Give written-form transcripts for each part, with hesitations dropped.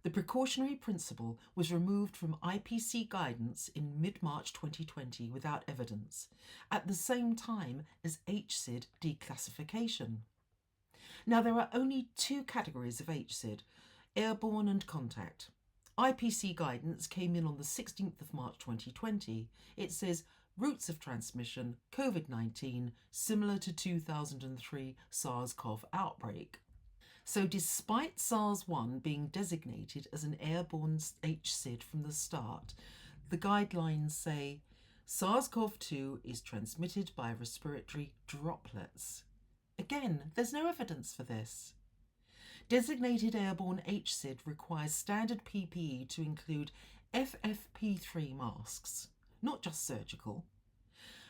The precautionary principle was removed from IPC guidance in mid-March 2020 without evidence, at the same time as HSID declassification. Now, there are only two categories of HSID, airborne and contact. IPC guidance came in on the 16th of March 2020. It says routes of transmission, COVID-19, similar to 2003 SARS-CoV outbreak. So despite SARS-1 being designated as an airborne HSID from the start, the guidelines say SARS-CoV-2 is transmitted by respiratory droplets. Again, there's no evidence for this. Designated airborne HSID requires standard PPE to include FFP3 masks, not just surgical.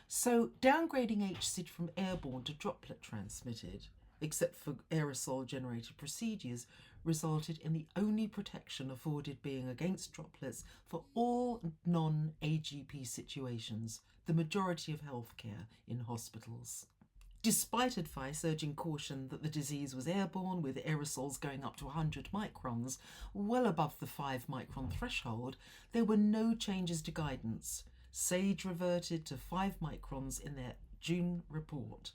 So downgrading HSID from airborne to droplet transmitted, except for aerosol-generated procedures, resulted in the only protection afforded being against droplets for all non-AGP situations, the majority of healthcare in hospitals. Despite advice urging caution that the disease was airborne with aerosols going up to 100 microns, well above the 5 micron threshold, there were no changes to guidance. SAGE reverted to 5 microns in their June report.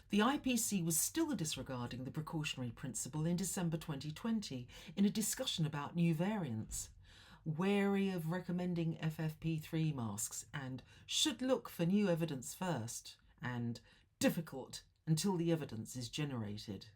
The IPC was still disregarding the precautionary principle in December 2020 in a discussion about new variants, wary of recommending FFP3 masks and should look for new evidence first, and difficult until the evidence is generated.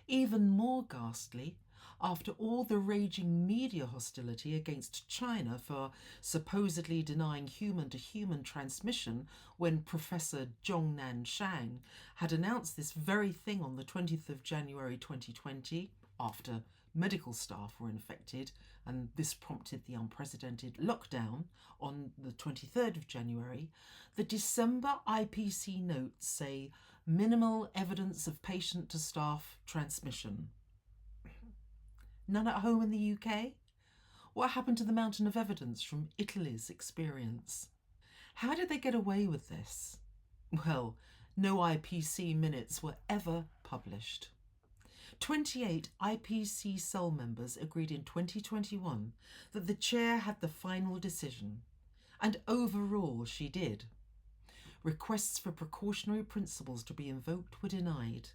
Even more ghastly, after all the raging media hostility against China for supposedly denying human-to-human transmission when Professor Zhongnan Shang had announced this very thing on the 20th of January 2020, after medical staff were infected, and this prompted the unprecedented lockdown on the 23rd of January, the December IPC notes say minimal evidence of patient-to-staff transmission. None at home in the UK? What happened to the mountain of evidence from Italy's experience? How did they get away with this? Well, no IPC minutes were ever published. 28 IPC cell members agreed in 2021 that the chair had the final decision, and overall she did. Requests for precautionary principles to be invoked were denied.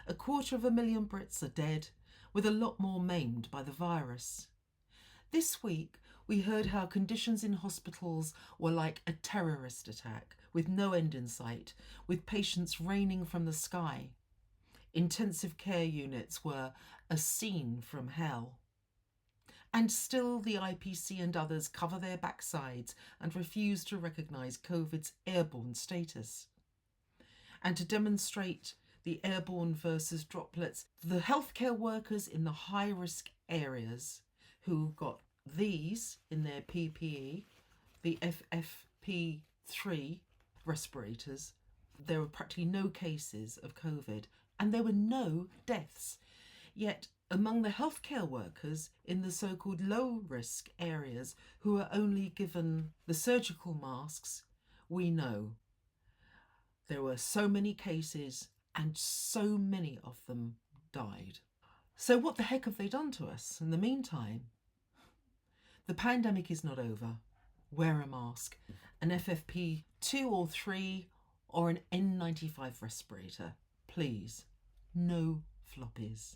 250,000 Brits are dead, with a lot more maimed by the virus. This week, we heard how conditions in hospitals were like a terrorist attack, with no end in sight, with patients raining from the sky. Intensive care units were a scene from hell. And still the IPC and others cover their backsides and refuse to recognise COVID's airborne status. And to demonstrate the airborne versus droplets, the healthcare workers in the high-risk areas who got these in their PPE, the FFP3 respirators, there were practically no cases of COVID and there were no deaths. Yet among the healthcare workers in the so-called low-risk areas who are only given the surgical masks, we know there were so many cases and so many of them died. So what the heck have they done to us in the meantime? The pandemic is not over. Wear a mask, an FFP2 or 3 or an N95 respirator. Please, no floppies.